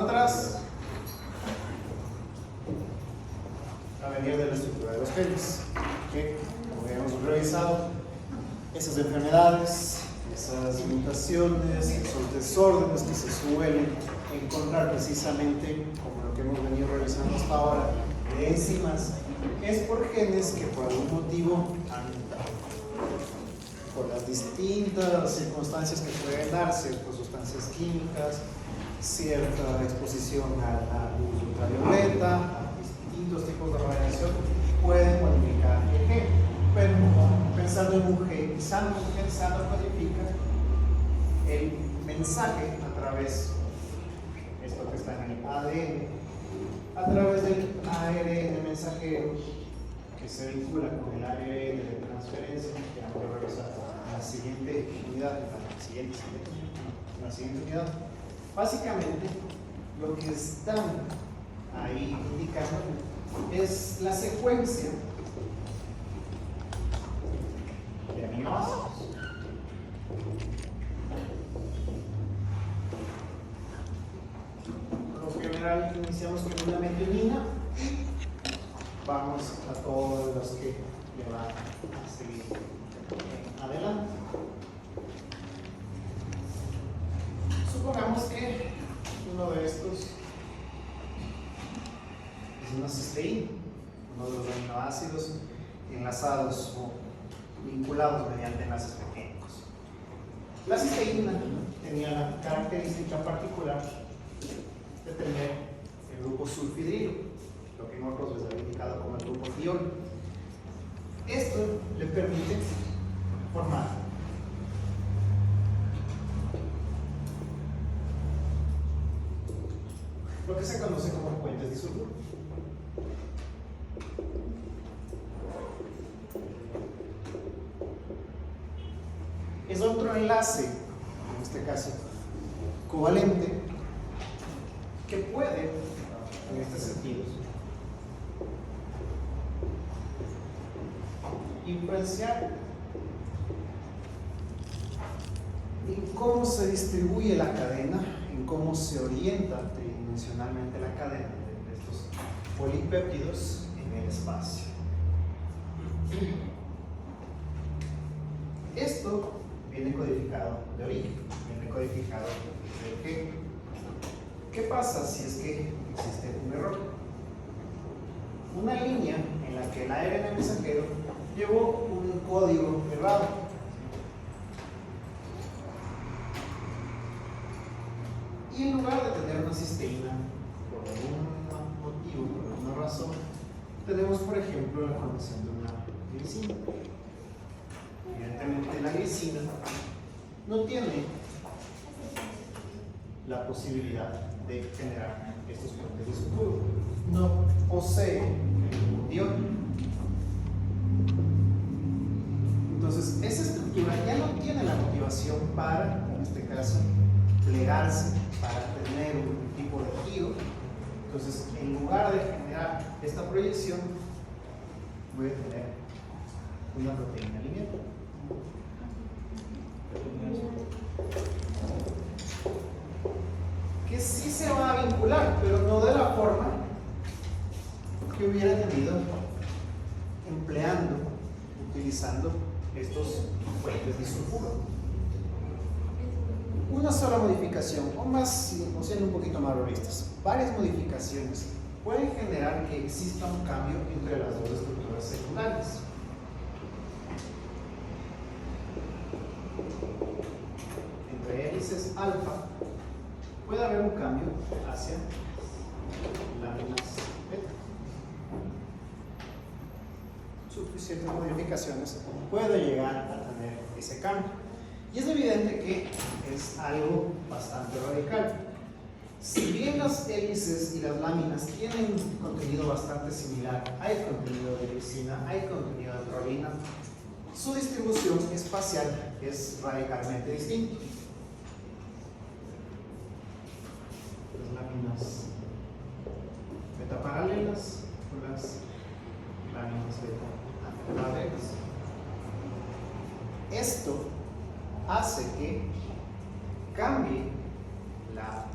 atrás a venir de la estructura de los genes, que como hemos revisado, esas enfermedades, esas mutaciones, esos desórdenes que se suelen encontrar precisamente, como lo que hemos venido revisando hasta ahora, de enzimas, es por genes que por algún motivo han mutado. Por las distintas circunstancias que pueden darse, por sustancias químicas, cierta exposición a la luz ultravioleta, a distintos tipos de radiación, pueden modificar el gen. Pero pensando en un gen sano codifica el mensaje a través, esto que está en el ADN, a través del ARN mensajero que se vincula con el ARN de transferencia, que vamos a revisar en la siguiente unidad, en la siguiente unidad. Básicamente, lo que están ahí indicando es la secuencia de aminoácidos. Por lo general iniciamos con una metionina y vamos a todos los que le van a seguir adelante. Supongamos que uno de estos es una cisteína, uno de los aminoácidos enlazados o vinculados mediante enlaces pequeños. La cisteína tenía la característica particular de tener el grupo sulfidrilo, lo que en otros les había indicado como el grupo tiol. Esto le permite formar lo que se conoce como puentes disulfuro. Es otro enlace, en este caso covalente, que puede, en este sentido, influenciar en cómo se distribuye la cadena, en cómo se orienta tridimensionalmente la cadena de estos polipéptidos en el espacio. Esto viene codificado de origen, viene codificado de gen. ¿Qué pasa si es que existe un error? Una línea en la que el ARN mensajero llevó un código errado. Y en lugar de tener una cisteína, por algún motivo, por alguna razón, tenemos, por ejemplo, la formación de una glicina. Evidentemente, la glicina no tiene la posibilidad de generar estos puentes disulfuros. No posee un diol. Entonces, esa estructura ya no tiene la motivación para, en este caso, plegarse, para tener un tipo de giro. Entonces, en lugar de generar esta proyección, voy a tener una proteína lineal. Que sí se va a vincular, pero no de la forma que hubiera tenido utilizando estos puentes disulfuro. Una sola modificación, o siendo un poquito más realistas, varias modificaciones pueden generar que exista un cambio entre las dos estructuras secundarias. Entre hélices alfa puede haber un cambio hacia láminas beta. Suficientes modificaciones puede llegar a tener ese cambio. Y es evidente que es algo bastante radical. Si bien las hélices y las láminas tienen contenido bastante similar, hay contenido de glicina, hay contenido de prolina, su distribución espacial es radicalmente distinta. Las láminas beta paralelas con las láminas beta paralelas. Esto hace que cambie la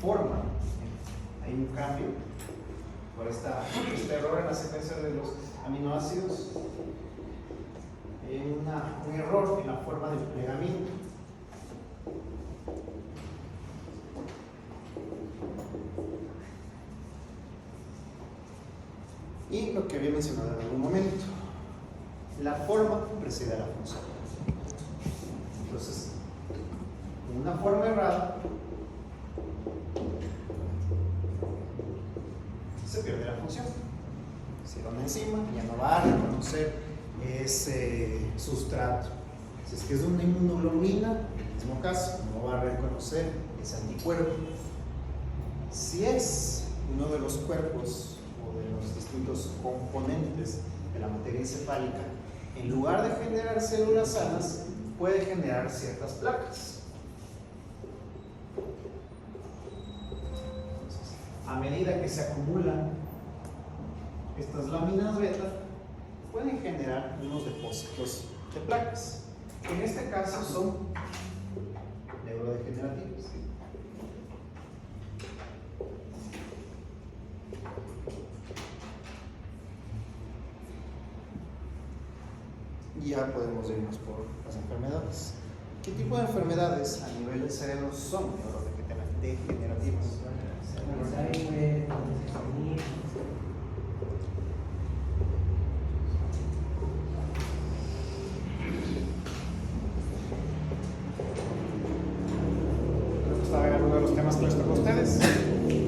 forma, hay un cambio por este error en la secuencia de los aminoácidos, un error en la forma del plegamiento. Y lo que había mencionado en algún momento, la forma precede a la función. Entonces, una forma errada se pierde la función. Si va una enzima, ya no va a reconocer ese sustrato. Si es que es una inmunoglobulina, en el mismo caso, no va a reconocer ese anticuerpo. Si es uno de los cuerpos o de los distintos componentes de la materia encefálica, en lugar de generar células sanas, puede generar ciertas placas. Entonces, a medida que se acumulan estas láminas beta, pueden generar unos depósitos de placas, que en este caso son neurodegenerativos. Y ya podemos irnos por las enfermedades. ¿Qué tipo de enfermedades a nivel del cerebro son neurodegenerativas? Esto está uno de los temas que les toca a ustedes.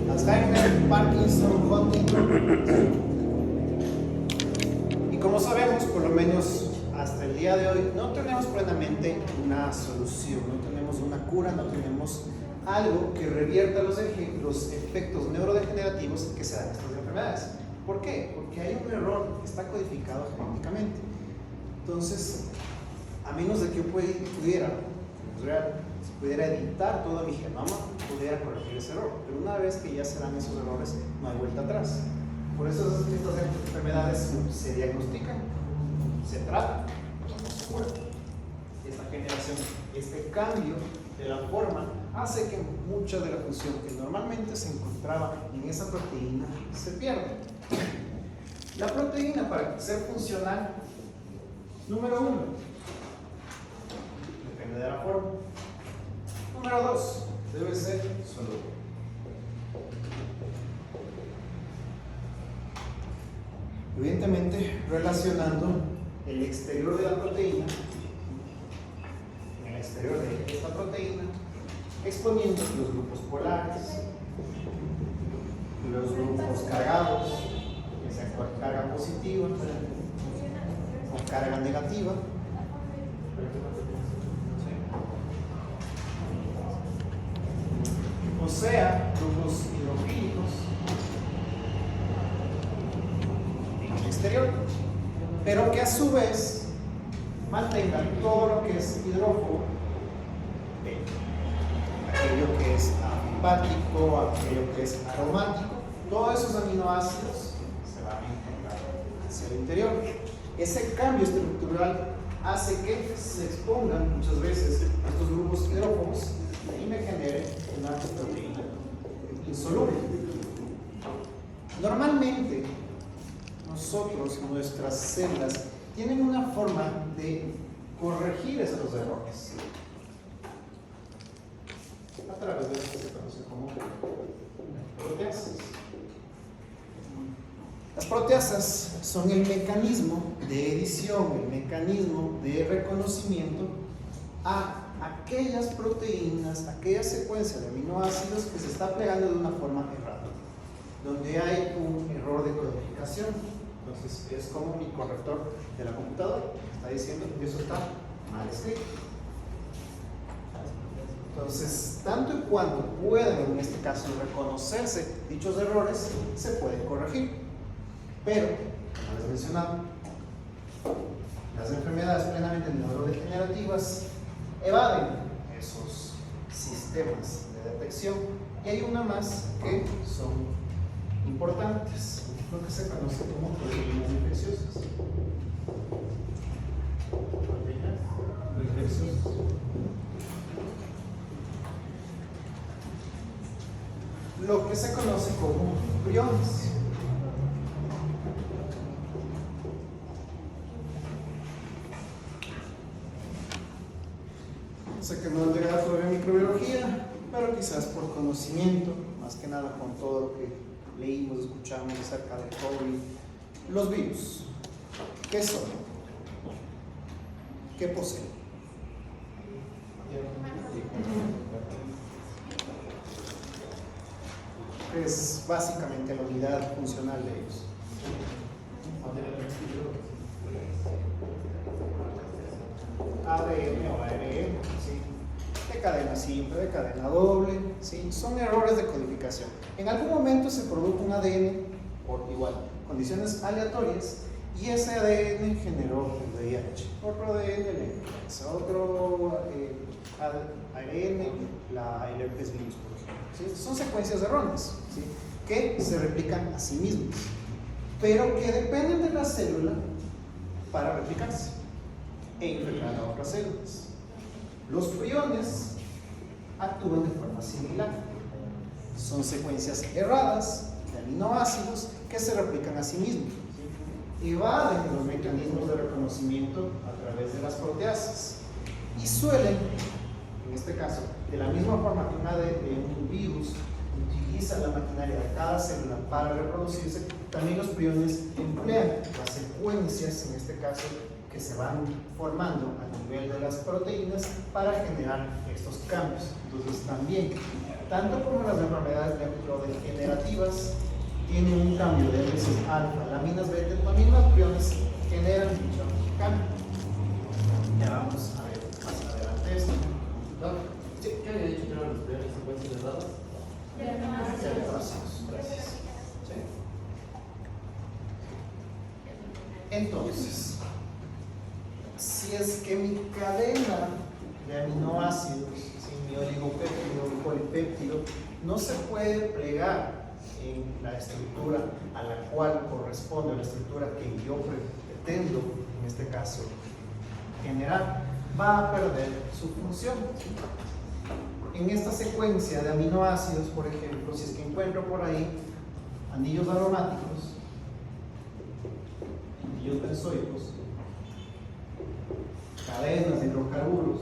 Alzheimer, Parkinson, Huntington. Y como sabemos, por lo menos hasta el día de hoy, no tenemos plenamente una solución, no tenemos una cura, no tenemos algo que revierta los efectos neurodegenerativos que se dan a estas enfermedades. ¿Por qué? Porque hay un error que está codificado genéticamente. Entonces, a menos de que yo pudiera, es real, si pudiera editar todo mi genoma, pudiera corregir ese error. Pero una vez que ya se dan esos errores, no hay vuelta atrás. Por eso estas enfermedades se diagnostican, se tratan, pero no se curan. Esta generación, este cambio de la forma, hace que mucha de la función que normalmente se encontraba en esa proteína se pierda. La proteína, para ser funcional, número 1, depende de la forma. Número 2, debe ser soluble. Evidentemente, relacionando el exterior de la proteína, en el exterior de esta proteína, exponiendo los grupos polares, los grupos cargados, que sea carga positiva o carga negativa. O sea, grupos hidrofílicos en el exterior, pero que a su vez mantengan todo lo que es hidrófobo dentro. Aquello que es apático, aquello que es aromático, todos esos aminoácidos se van a encontrar hacia el interior. Ese cambio estructural hace que se expongan muchas veces estos grupos hidrófobos y me genere una proteína insoluble. Normalmente, nuestras células tienen una forma de corregir estos errores a través de lo que se conoce como proteasas. Las proteasas son el mecanismo de edición, el mecanismo de reconocimiento a aquellas proteínas, aquella secuencia de aminoácidos que se está plegando de una forma errada, donde hay un error de codificación. Entonces es como mi corrector de la computadora está diciendo que eso está mal escrito. Entonces, tanto y cuando puedan en este caso reconocerse dichos errores, se pueden corregir. Pero, como les mencionaba, las enfermedades plenamente neurodegenerativas evaden esos sistemas de detección, y hay una más que son importantes, lo que se conoce como proteínas infecciosas. lo que se conoce como priones. Sé que no han llegado todavía a microbiología, pero quizás por conocimiento, más que nada con todo lo que leímos, escuchamos acerca del COVID. Los virus, ¿qué son? ¿Qué poseen? Es básicamente la unidad funcional de ellos. ADN o ARN, ¿sí? De cadena simple, de cadena doble, ¿sí? Son errores de codificación. En algún momento se produjo un ADN por igual, condiciones aleatorias, y ese ADN generó el VIH. Otro ADN, el influenza, otro ARN, el herpes virus, por ejemplo, ¿sí? Son secuencias erróneas, ¿sí? Que se replican a sí mismas, pero que dependen de la célula para replicarse e infectar a otras células. Los priones actúan de forma similar. Son secuencias erradas de aminoácidos que se replican a sí mismos. Evaden los mecanismos de reconocimiento a través de las proteasas y suelen, en este caso, de la misma forma que un virus utiliza la maquinaria de cada célula para reproducirse, también los priones emplean las secuencias, en este caso, que se van formando a nivel de las proteínas para generar estos cambios. Entonces también, tanto como las enfermedades neurodegenerativas tienen un cambio de hélices alfa, laminas beta, también los priones generan dicho cambio. Ya vamos a ver más adelante esto. ¿Qué había dicho que eran las primeras secuencias de datos? Gracias. ¿Sí? Entonces, si es que mi cadena de aminoácidos, mi oligopéptido, mi polipéptido, no se puede plegar en la estructura a la cual corresponde, la estructura que yo pretendo, en este caso, generar, va a perder su función. En esta secuencia de aminoácidos, por ejemplo, si es que encuentro por ahí anillos aromáticos, anillos benzoicos, cadenas de hidrocarburos,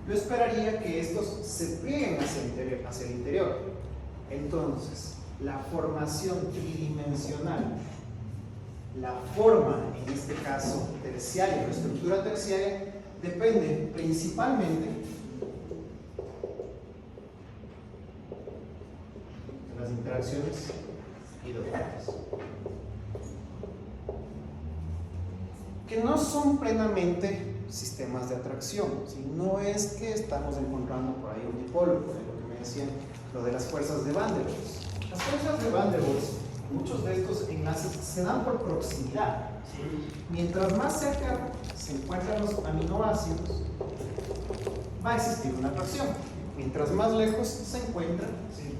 yo esperaría que estos se plieguen hacia el interior. Entonces, la formación tridimensional, la forma, en este caso terciaria, la estructura terciaria, depende principalmente de las interacciones hidrógenas, que no son plenamente sistemas de atracción, ¿sí? No es que estamos encontrando por ahí un dipolo, lo que me decían, lo de las fuerzas de Van der Waals. Las fuerzas de Van der Waals, muchos de estos enlaces se dan por proximidad, ¿sí? Mientras más cerca se encuentran los aminoácidos, va a existir una atracción. Mientras más lejos se encuentran, ¿sí?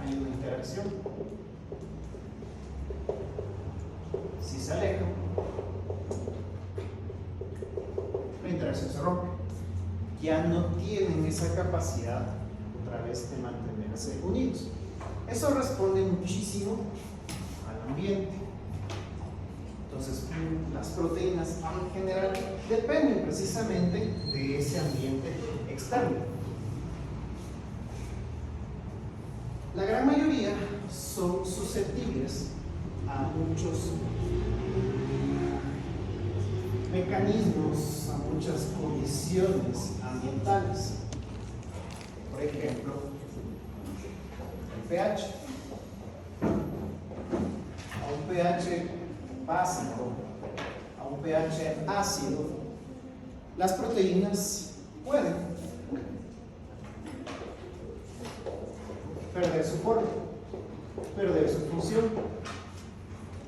Hay una interacción. Si se alejan, la interacción se rompe. Ya no tienen esa capacidad otra vez de mantenerse unidos. Eso responde muchísimo al ambiente. Entonces, las proteínas en general dependen precisamente de ese ambiente externo. La gran mayoría son susceptibles a muchos mecanismos, a muchas condiciones ambientales. Por ejemplo, el pH. A un pH básico, a un pH ácido, las proteínas pueden perder su forma, perder su función,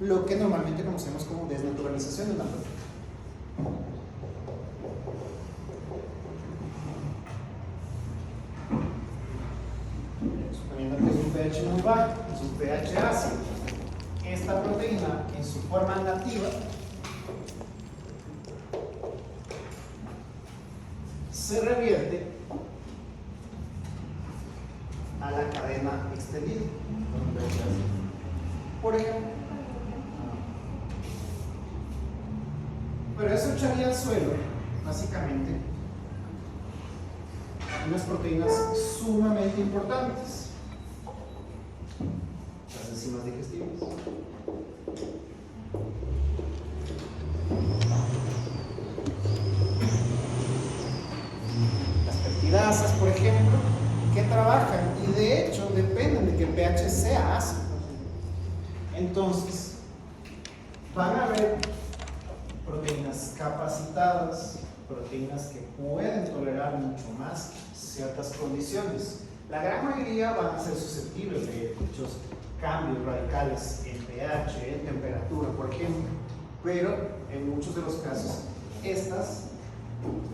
lo que normalmente conocemos como desnaturalización de la proteína. Suponiendo que es un pH muy bajo, es un pH ácido, esta proteína en su forma nativa se revierte a la cadena extendida. Por ejemplo. Pero eso echaría al suelo, básicamente, unas proteínas sumamente importantes, las enzimas digestivas. Las peptidasas, por ejemplo, que trabajan y de hecho dependen de que el pH sea ácido. Entonces, van a haber proteínas capacitadas, proteínas que pueden tolerar mucho más ciertas condiciones. La gran mayoría van a ser susceptibles de muchos cambios radicales en pH, en temperatura, por ejemplo, pero en muchos de los casos estas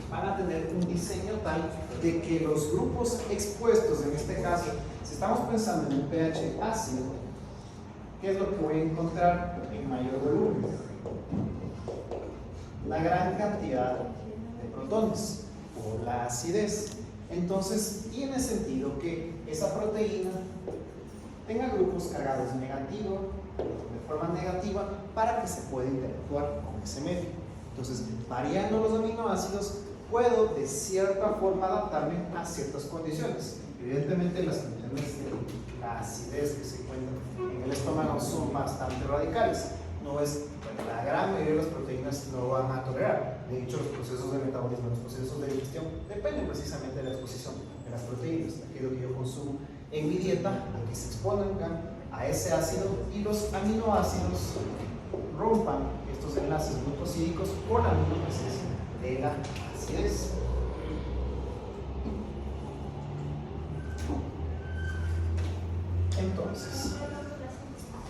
van a tener un diseño tal de que los grupos expuestos, en este caso, si estamos pensando en un pH ácido, ¿qué es lo que voy a encontrar en mayor volumen? La gran cantidad de protones por la acidez. Entonces tiene sentido que esa proteína tenga grupos cargados negativo, de forma negativa, para que se pueda interactuar con ese medio. Entonces, variando los aminoácidos, puedo de cierta forma adaptarme a ciertas condiciones. Evidentemente, las condiciones de la acidez que se encuentran en el estómago son bastante radicales. No es, bueno, la gran mayoría de las proteínas no van a tolerar. De hecho, los procesos de metabolismo, los procesos de digestión dependen precisamente de la exposición de las proteínas, aquello que yo consumo en mi dieta, a que se expongan a ese ácido y los aminoácidos rompan estos enlaces glucosídicos con la misma presencia de la acidez. Entonces,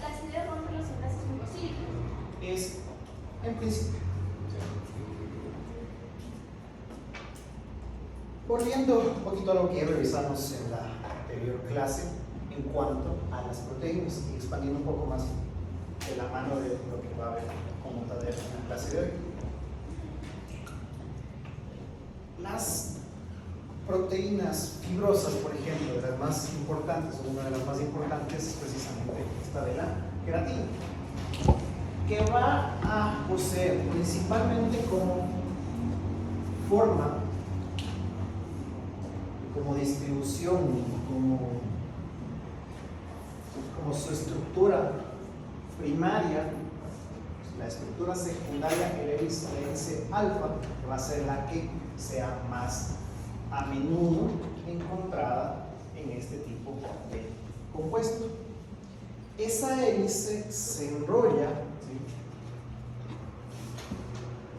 la acidez rompe los enlaces glucosídicos. Es en principio. Volviendo un poquito a lo que revisamos en la anterior clase en cuanto a las proteínas y expandiendo un poco más de la mano de lo que va a haber como taller en la clase de hoy. Las proteínas fibrosas, por ejemplo, de las más importantes, o una de las más importantes es precisamente esta de la queratina, que va a poseer principalmente como forma, como distribución, como su estructura primaria, la estructura secundaria, el hélice alfa, que va a ser la que sea más a menudo encontrada en este tipo de compuesto. Esa hélice se enrolla, ¿sí?,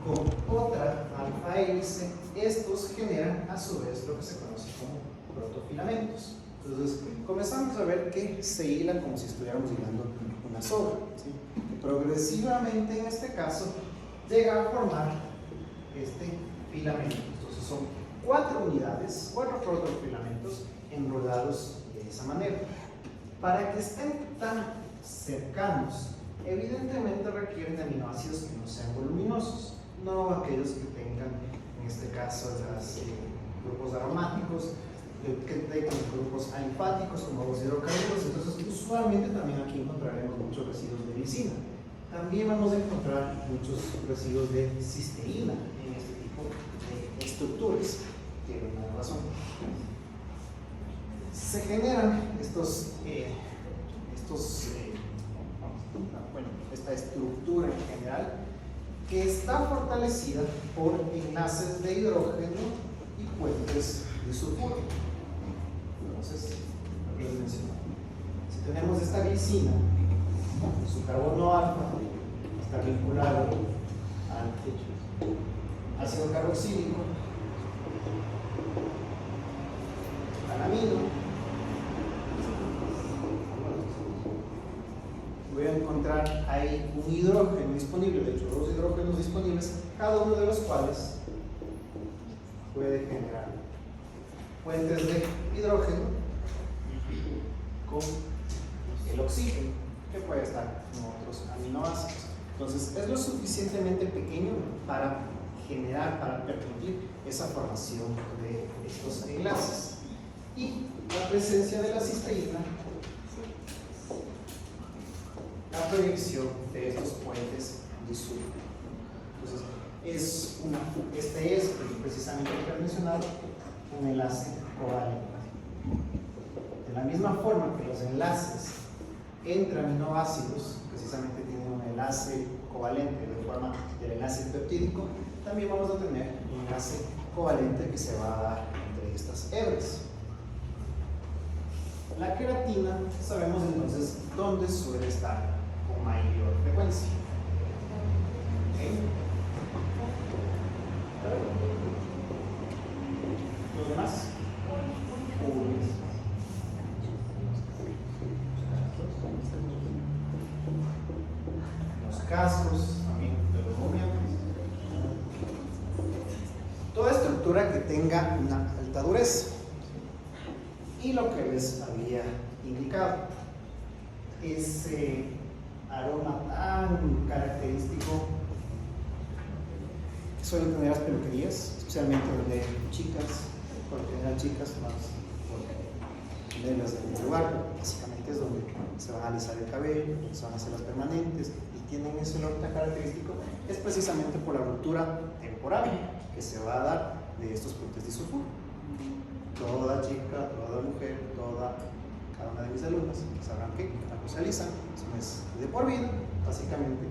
con otra alfa hélice. Estos generan a su vez lo que se conoce como protofilamentos. Entonces comenzamos a ver que se hila como si estuviéramos hilando una soga, ¿sí? Progresivamente, en este caso, llega a formar este filamento. Entonces son 4 unidades, 4 protofilamentos enrolados de esa manera. Para que estén tan cercanos, evidentemente requieren de aminoácidos que no sean voluminosos, no aquellos que tengan, en este caso, los grupos aromáticos, que tengan grupos alifáticos como los hidrocarburos. Entonces, usualmente también aquí encontraremos muchos residuos de glicina. También vamos a encontrar muchos residuos de cisteína en este tipo de estructuras. Tiene una razón. Se generan esta estructura en general, que está fortalecida por enlaces de hidrógeno y puentes de sulfuro. Entonces, lo que les mencioné, si tenemos esta glicina, su carbono alfa está vinculado al ácido carboxílico, al amino. Voy a encontrar ahí un hidrógeno disponible, de hecho 2 hidrógenos disponibles, cada uno de los cuales puede generar puentes de hidrógeno con el oxígeno, que puede estar en otros aminoácidos. Entonces es lo suficientemente pequeño para permitir esa formación de estos enlaces. Y la presencia de la cisteína, la proyección de estos puentes disulfuro. Entonces, este es precisamente lo que he mencionado, un enlace covalente. De la misma forma que los enlaces entre aminoácidos precisamente tienen un enlace covalente de forma del enlace peptídico, también vamos a tener un enlace covalente que se va a dar entre estas hebras. La queratina, sabemos entonces dónde suele estar con mayor frecuencia. ¿Okay? ¿Los demás? Los cascos también de los rumiantes. Toda estructura que tenga una alta dureza. Y lo que les había indicado, ese aroma tan característico que suelen tener las peluquerías, especialmente donde hay chicas, por lo general chicas más por tenerlas en el lugar, básicamente es donde se van a alisar el cabello, se van a hacer las permanentes y tienen ese olor tan característico, es precisamente por la ruptura temporal que se va a dar de estos puentes disulfuro. Toda chica, toda mujer, cada una de mis alumnas sabrán que cuando se alisan es de por vida, básicamente.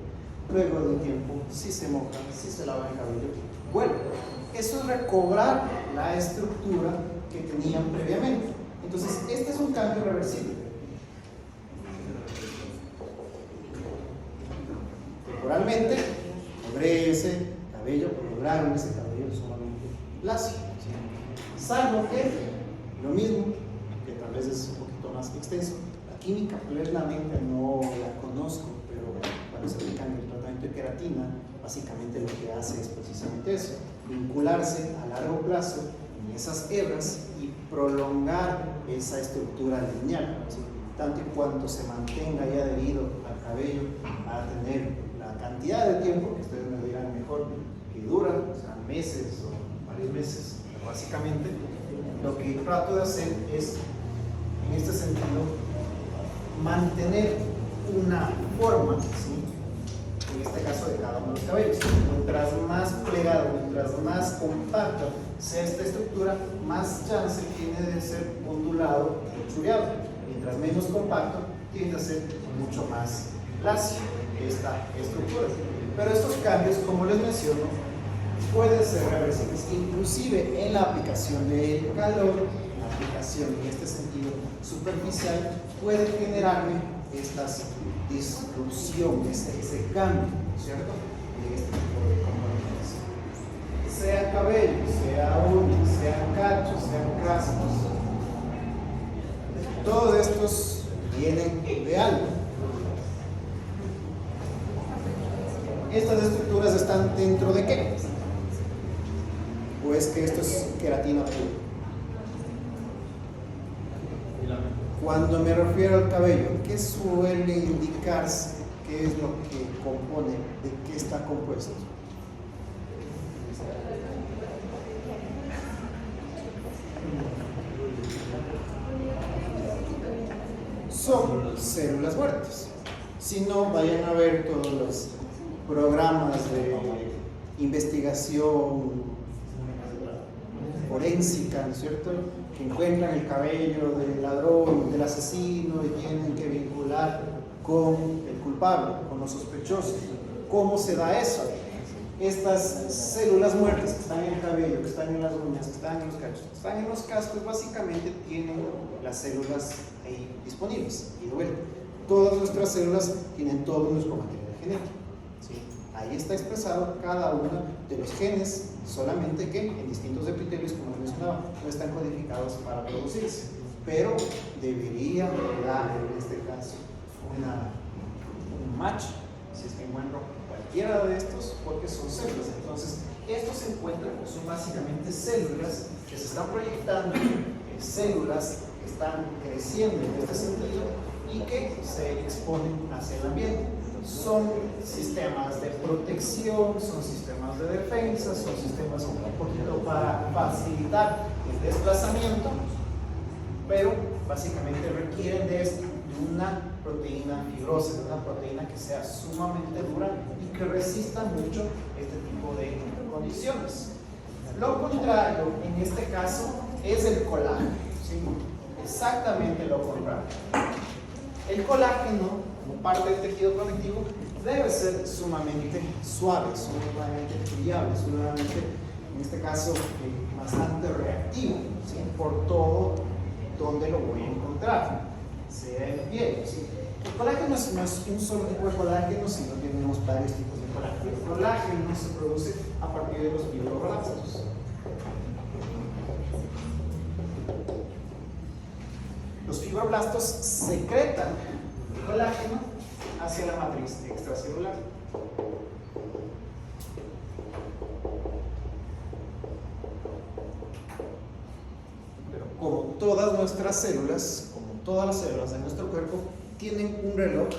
Luego de un tiempo, si se mojan, si se lavan el cabello, vuelve. Eso es recobrar la estructura que tenían previamente. Entonces, este es un cambio reversible. Temporalmente, logré ese cabello, lograron ese cabello sumamente lacio. Salvo que, lo mismo, que tal vez es un poquito más extenso, la química plenamente no la conozco, pero cuando se aplica en el tratamiento de queratina, básicamente lo que hace es precisamente eso, vincularse a largo plazo en esas hebras y prolongar esa estructura lineal, ¿sí? Tanto y cuanto se mantenga ahí adherido al cabello, va a tener la cantidad de tiempo, que ustedes me dirán mejor, que dura, o sea, meses o varios meses. Básicamente, lo que trato de hacer es, en este sentido, mantener una forma, ¿sí? En este caso de cada uno de los cabellos. Mientras más plegado, mientras más compacta sea esta estructura, más chance tiene de ser ondulado o chuleado. Mientras menos compacto, tiende a ser mucho más lacio esta estructura. Pero estos cambios, como les menciono, pueden ser reversibles, inclusive en la aplicación del calor, la aplicación en este sentido superficial puede generarme estas disrupciones, ese cambio, ¿cierto? De este tipo de componentes. Sea cabello, sea uñas, sean cachos, sean cascos, todos estos vienen de algo. Estas estructuras están dentro de ¿qué? ¿O es que esto es queratina pura? Cuando me refiero al cabello, ¿qué suele indicarse? ¿Qué es lo que compone? ¿De qué está compuesto? Son células muertas. Si no, vayan a ver todos los programas de investigación forénsica, ¿no es cierto? Que encuentran el cabello del ladrón, del asesino y tienen que vincular con el culpable, con los sospechosos. ¿Cómo se da eso? Estas células muertas que están en el cabello, que están en las uñas, que están en los cachos, que están en los cascos, básicamente tienen las células ahí disponibles. Y de vuelta, todas nuestras células tienen todo nuestro material genético. ¿Sí? Ahí está expresado cada uno de los genes, solamente que en distintos epitelios, como les mencionaba, no están codificados para producirse, pero debería dar en este caso un match, si es que encuentro cualquiera de estos, porque son células. Entonces, estos se encuentran, son básicamente células que se están proyectando, células que están creciendo en este sentido y que se exponen hacia el ambiente. Son sistemas de protección, son sistemas de defensa, son sistemas un poquito para facilitar el desplazamiento, pero básicamente requieren de una proteína fibrosa, de una proteína que sea sumamente dura y que resista mucho este tipo de condiciones. Lo contrario, en este caso, es el colágeno, ¿sí? Exactamente lo contrario. El colágeno, como parte del tejido conectivo, debe ser sumamente suave, sumamente friable, sumamente, en este caso, bastante reactivo, ¿sí? Por todo donde lo voy a encontrar, sea en piel, ¿sí? El colágeno no es un solo tipo de colágeno, sino que tenemos varios tipos de colágeno. El colágeno se produce a partir de los fibroblastos. Los fibroblastos secretan el colágeno hacia la matriz extracelular. Pero como todas nuestras células, como todas las células de nuestro cuerpo, tienen un reloj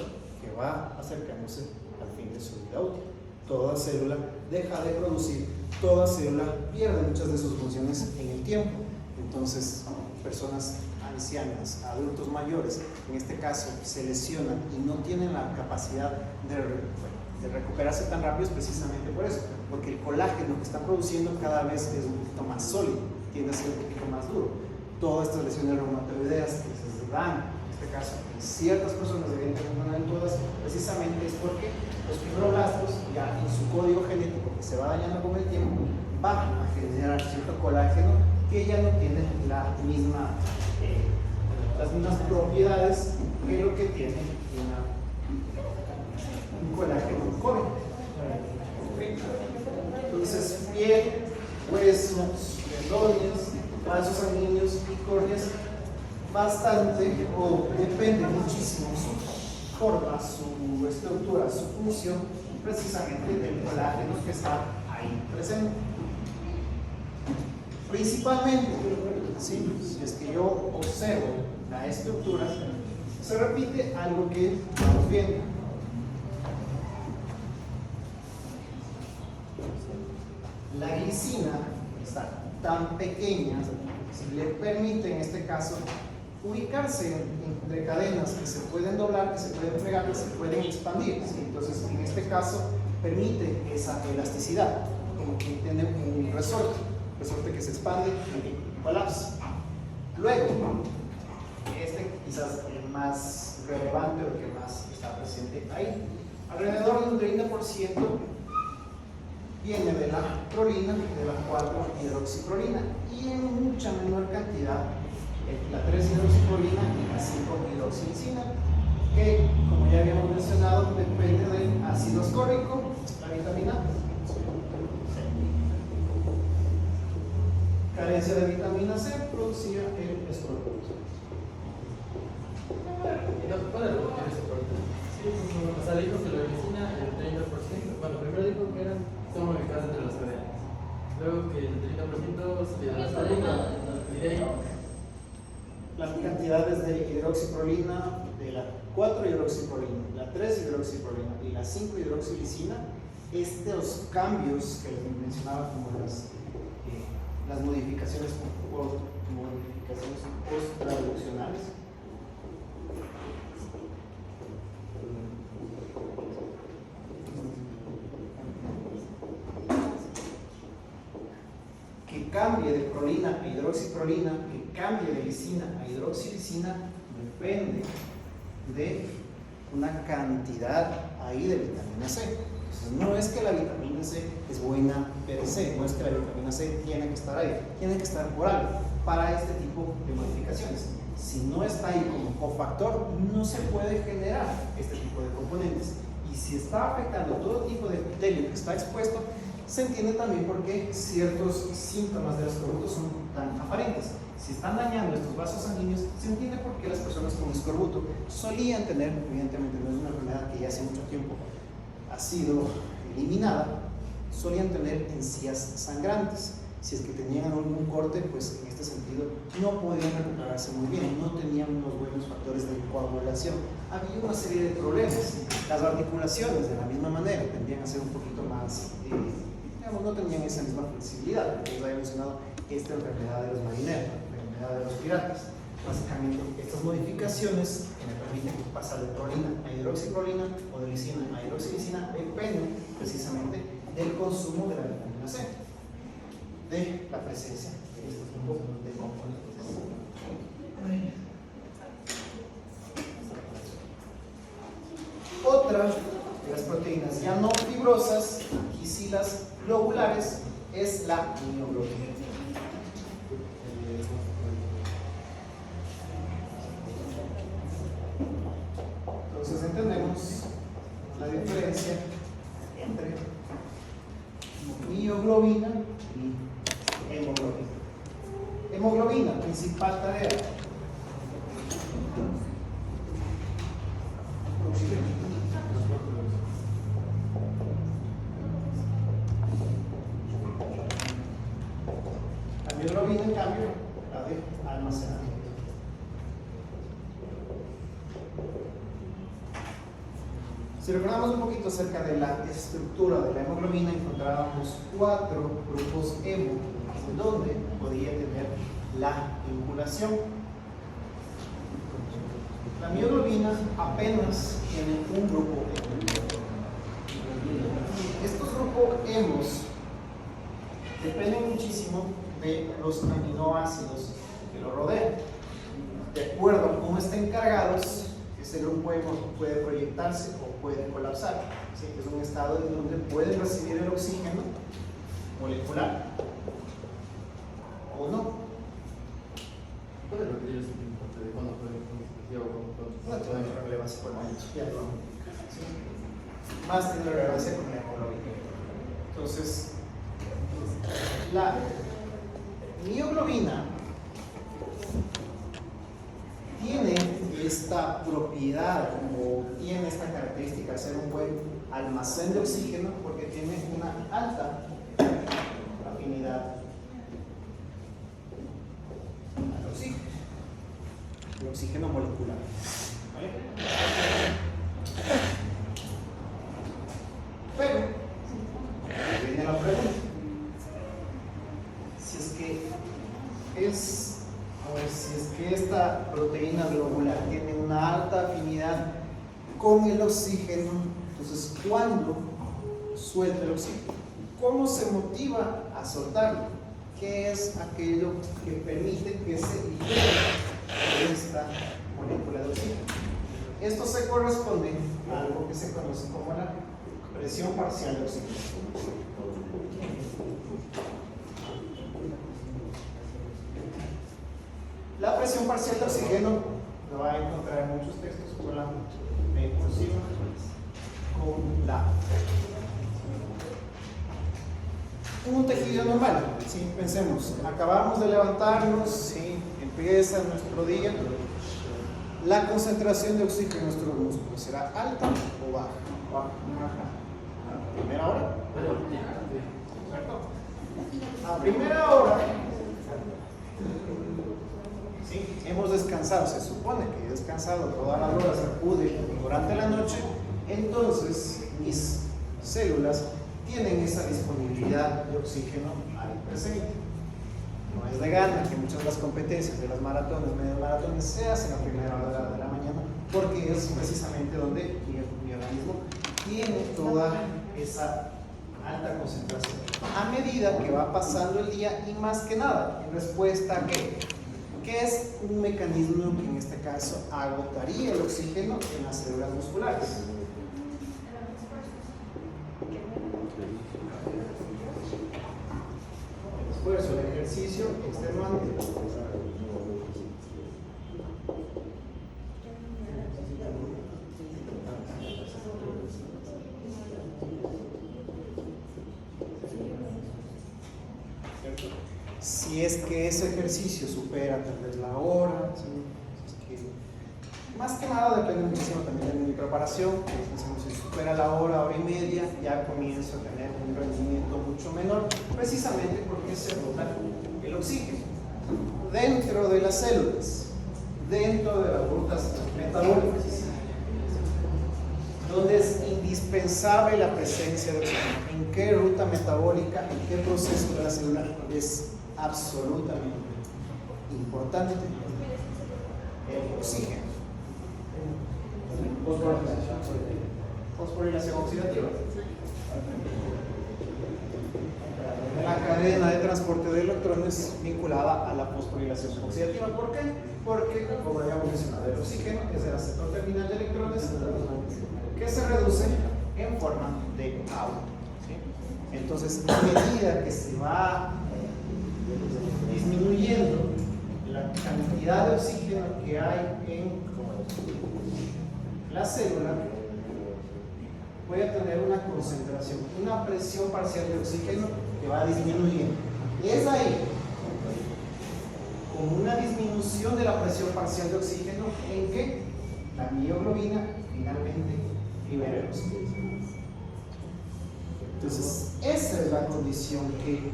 que va acercándose al fin de su vida útil. Toda célula deja de producir, toda célula pierde muchas de sus funciones en el tiempo. Entonces, personas ancianas, adultos mayores, en este caso, se lesionan y no tienen la capacidad de recuperarse tan rápido, es precisamente por eso, porque el colágeno que están produciendo cada vez es un poquito más sólido, tiende a ser un poquito más duro. Todas estas lesiones reumatoideas que se dan, en este caso, en ciertas personas, evidentemente no en todas, precisamente es porque los fibroblastos, ya en su código genético que se va dañando con el tiempo, van a generar cierto colágeno que ya no tiene las mismas propiedades que lo que tiene un colágeno joven. Entonces, piel, huesos, tendones, vasos sanguíneos y córneas, bastante o depende muchísimo su forma, su estructura, su función, precisamente del colágeno que está ahí presente. Principalmente, ¿sí? Si es que yo observo la estructura, se repite algo que estamos viendo. La glicina está tan pequeña, si le permite en este caso ubicarse entre cadenas que se pueden doblar, que se pueden plegar, que se pueden expandir, ¿sí? Entonces, en este caso, permite esa elasticidad, como que tiene un resorte que se expande y colapsa. Luego, este quizás el más relevante o el que más está presente ahí, alrededor de un 30% viene de la prolina, de la 4-hidroxiprolina, y en mucha menor cantidad la 3-hidroxiprolina y la 5-hidroxilisina, que, como ya habíamos mencionado, depende del ácido ascórbico, la vitamina carencia de vitamina C producía el escorbuto. ¿Puedes repetir eso por favor? Sí, o sea, dijo que la glicina, el 30%, bueno, primero dijo que son ubicadas entre las cadenas, luego que el 30% sería la ascorbica, y de ahí las cantidades de hidroxiprolina, de la 4-hidroxiprolina, la 3-hidroxiprolina y la 5-hidroxilisina, estos cambios que les mencionaba como las modificaciones post-traduccionales, que cambie de prolina a hidroxiprolina, que cambie de lisina a hidroxilisina, depende de una cantidad ahí de vitamina C. Entonces, no es que la vitamina C es buena per se, no es que la vitamina C tiene que estar ahí, tiene que estar por algo para este tipo de modificaciones. Si no está ahí como cofactor, no se puede generar este tipo de componentes. Y si está afectando todo tipo de epitelio que está expuesto, se entiende también por qué ciertos síntomas del escorbuto son tan aparentes. Si están dañando estos vasos sanguíneos, se entiende por qué las personas con escorbuto solían tener, evidentemente no es una enfermedad que ya hace mucho tiempo ha sido eliminada, solían tener encías sangrantes. Si es que tenían algún corte, pues en este sentido no podían recuperarse muy bien, no tenían unos buenos factores de coagulación. Había una serie de problemas. Las articulaciones, de la misma manera, tendían a ser un poquito más, digamos, no tenían esa misma flexibilidad. Les había mencionado esta enfermedad de los marineros, la enfermedad de los piratas. Básicamente, estas modificaciones que me permiten pasar de prolina a hidroxiprolina o de lisina a hidroxilisina dependen precisamente del consumo de la vitamina C, de la presencia de estos grupos de componentes. Otra de las proteínas ya no fibrosas, aquí sí las globulares, es la mioglobina. Entonces entendemos la diferencia entre mioglobina y hemoglobina. Hemoglobina, principal tarea. La mioglobina, en cambio, la de almacenamiento. Si recordamos un poquito acerca de la estructura de la hemoglobina, encontrábamos 4 grupos hemo, donde podía tener la vinculación. La mioglobina apenas tiene un grupo hemo. Estos grupos hemos dependen muchísimo de los aminoácidos que lo rodean. De acuerdo a cómo estén cargados, ese grupo hemo puede proyectarse o puede colapsar. ¿Sí? Es un estado en donde pueden recibir el oxígeno molecular o no. ¿Puede repetir ese importe de cuándo puede No tiene relevancia por el momento. Ya lo vamos a explicar, ¿sí? Más tiene relevancia con la hemoglobina. Entonces, la mioglobina tiene esta propiedad o tiene esta característica de ser un buen almacén de oxígeno porque tiene una alta afinidad al oxígeno, el oxígeno molecular. ¿Vale? Pero viene la pregunta: si es que esta proteína globular tiene una alta afinidad con el oxígeno, entonces ¿cuándo suelta el oxígeno? ¿Cómo se motiva a soltarlo? ¿Qué es aquello que permite que se libere esta molécula de oxígeno? Esto se corresponde a algo que se conoce como la presión parcial de oxígeno. La presión parcial de oxígeno lo va a encontrar en muchos textos con la B cursiva, con la en un tejido normal. ¿Sí? Pensemos, acabamos de levantarnos, ¿sí? Empieza nuestro día. La concentración de oxígeno en nuestros músculos será alta o baja. Baja. A primera hora. A primera hora. ¿Sí? Hemos descansado, se supone que he descansado todas las horas, acude durante la noche, entonces mis células tienen esa disponibilidad de oxígeno al presente. No es de gana que muchas de las competencias de las maratones, medio maratones, se hacen a primera hora de la mañana, porque es precisamente donde mi organismo tiene toda esa alta concentración. A medida que va pasando el día y más que nada, en respuesta a ¿qué? Que es un mecanismo que en este caso agotaría el oxígeno en las células musculares. El esfuerzo, el ejercicio extenuante. Si es que ese ejercicio supera tal vez la hora, ¿sí? Más que nada depende muchísimo también de mi preparación. Si supera la hora y media, ya comienzo a tener un rendimiento mucho menor, precisamente porque se agota el oxígeno dentro de las células, dentro de las rutas metabólicas, donde es indispensable la presencia de oxígeno. ¿En qué ruta metabólica, en qué proceso de la célula es absolutamente importante? el oxígeno. Fosforilación oxidativa. La cadena de transporte de electrones vinculada a la fosforilación oxidativa. ¿Por qué? Porque, como habíamos mencionado, el oxígeno es el aceptor terminal de electrones que se reduce en forma de agua. ¿Sí? Entonces, a medida que se va disminuyendo la cantidad de oxígeno que hay en la célula, voy a tener una concentración, una presión parcial de oxígeno que va disminuyendo. Y es ahí, con una disminución de la presión parcial de oxígeno, en que la mioglobina finalmente libera el oxígeno. Entonces, esa es la condición que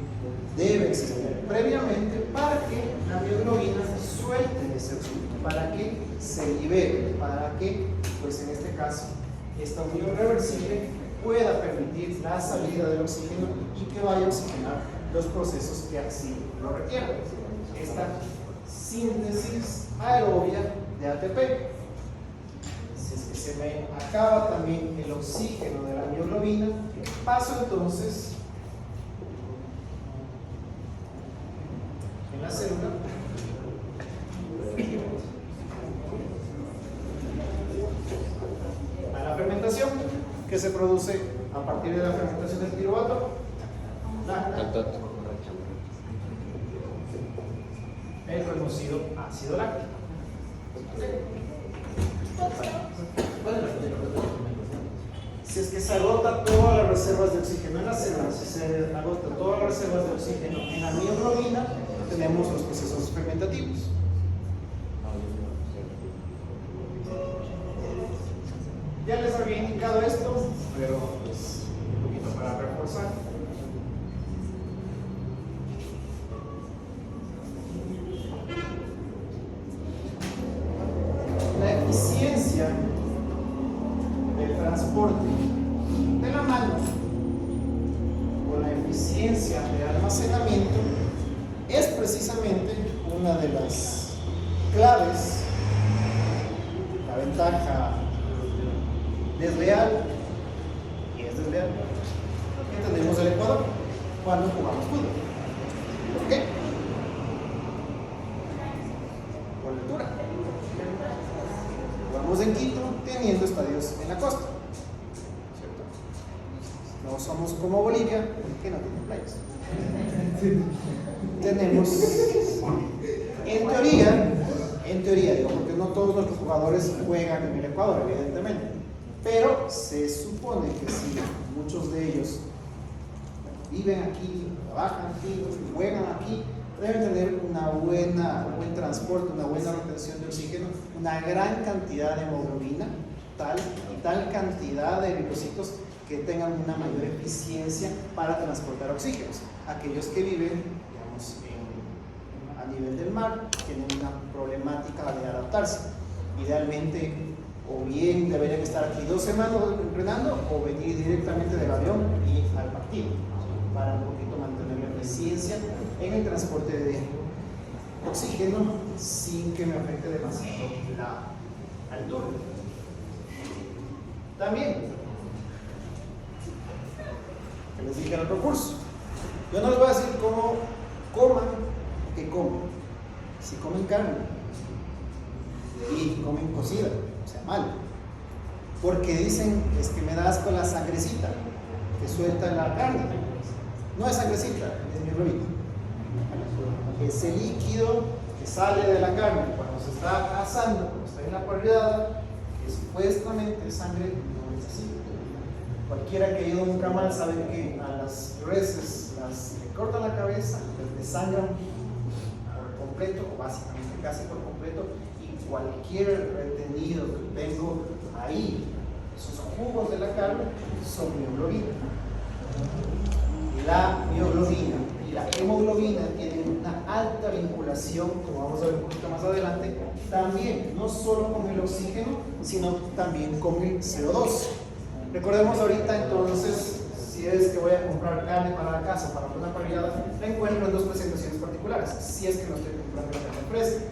debe existir previamente para que la mioglobina suelte ese oxígeno, para que se libere, para que, pues en este caso, esta unión reversible pueda permitir la salida del oxígeno y que vaya a oxigenar los procesos que así lo requieran. Esta síntesis aerobia de ATP. Si es que se me acaba también el oxígeno de la mioglobina, paso entonces en la célula a la fermentación que se produce a partir de la fermentación del piruvato, el conocido ácido láctico. Si es que se agota todas las reservas de oxígeno en la célula, si se agota todas las reservas de oxígeno en la mioglobina, tenemos los procesos fermentativos. Ya les había indicado esto, pero pues un poquito para reforzar. La eficiencia del transporte de la mano con la eficiencia de almacenamiento es precisamente una de las claves, la ventaja desleal, y es desleal, que tenemos el Ecuador cuando jugamos fútbol. ¿Por qué? Por la altura. Jugamos en Quito teniendo estadios en la costa, ¿cierto? No somos como Bolivia, que no tiene playas. Tenemos, en teoría, digo, porque no todos nuestros jugadores juegan en el Ecuador, evidentemente. Pero se supone que si muchos de ellos viven aquí, trabajan aquí, juegan aquí, deben tener un buen transporte, una buena retención de oxígeno, una gran cantidad de hemoglobina, tal cantidad de eritrocitos que tengan una mayor eficiencia para transportar oxígenos. Aquellos que viven, digamos, a nivel del mar, tienen una problemática de adaptarse. Idealmente, o bien deberían estar aquí 2 semanas entrenando o venir directamente del avión y al partido para un poquito mantener la eficiencia en el transporte de oxígeno sin que me afecte demasiado la altura. También, que les dije en el concurso, yo no les voy a decir cómo coman, que comen. Si comen carne y comen cocida, o sea, mal, porque dicen, es que me da asco la sangrecita que suelta la carne. No es sangrecita, es mioglobina. Ese líquido que sale de la carne cuando se está asando, cuando está en la parrillada, que supuestamente es sangre, no es así. Cualquiera que ha ido a un camal sabe que a las reses le cortan la cabeza, les desangran por completo, o básicamente casi por completo, y cualquier retenido que tengo ahí, esos jugos de la carne, son mioglobina. La mioglobina y la hemoglobina tienen una alta vinculación, como vamos a ver un poquito más adelante, también, no solo con el oxígeno, sino también con el CO2. Recordemos ahorita entonces, si es que voy a comprar carne para la casa, para una parrillada, la encuentro en 2 presentaciones particulares, si es que no estoy comprando la carne fresca.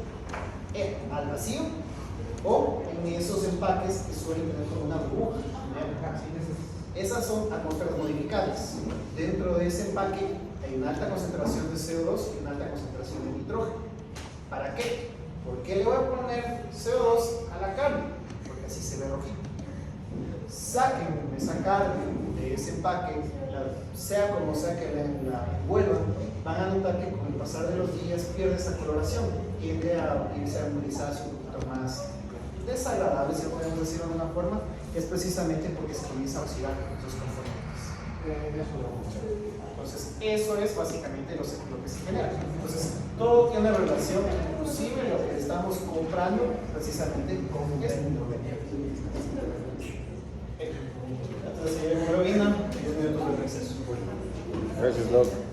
Al al vacío o en esos empaques que suelen tener como una burbuja. Esas son atmósferas modificadas. Dentro de ese empaque hay una alta concentración de CO2 y una alta concentración de nitrógeno. ¿Para qué? ¿Por qué le voy a poner CO2 a la carne? Porque así se ve rojito. Saquen esa carne de ese empaque, sea como sea que la envuelvan, van a notar que con el pasar de los días pierde esa coloración, tiende a irse a utilizarse un poquito más desagradable, si lo podemos decir de alguna forma, es precisamente porque se comienza a oxidar esos componentes. Entonces, eso es básicamente lo que se genera. Entonces, todo tiene relación, inclusive lo que estamos comprando precisamente con esto. Entonces, hemoglobina, 10 minutos de receso. Gracias, Doc.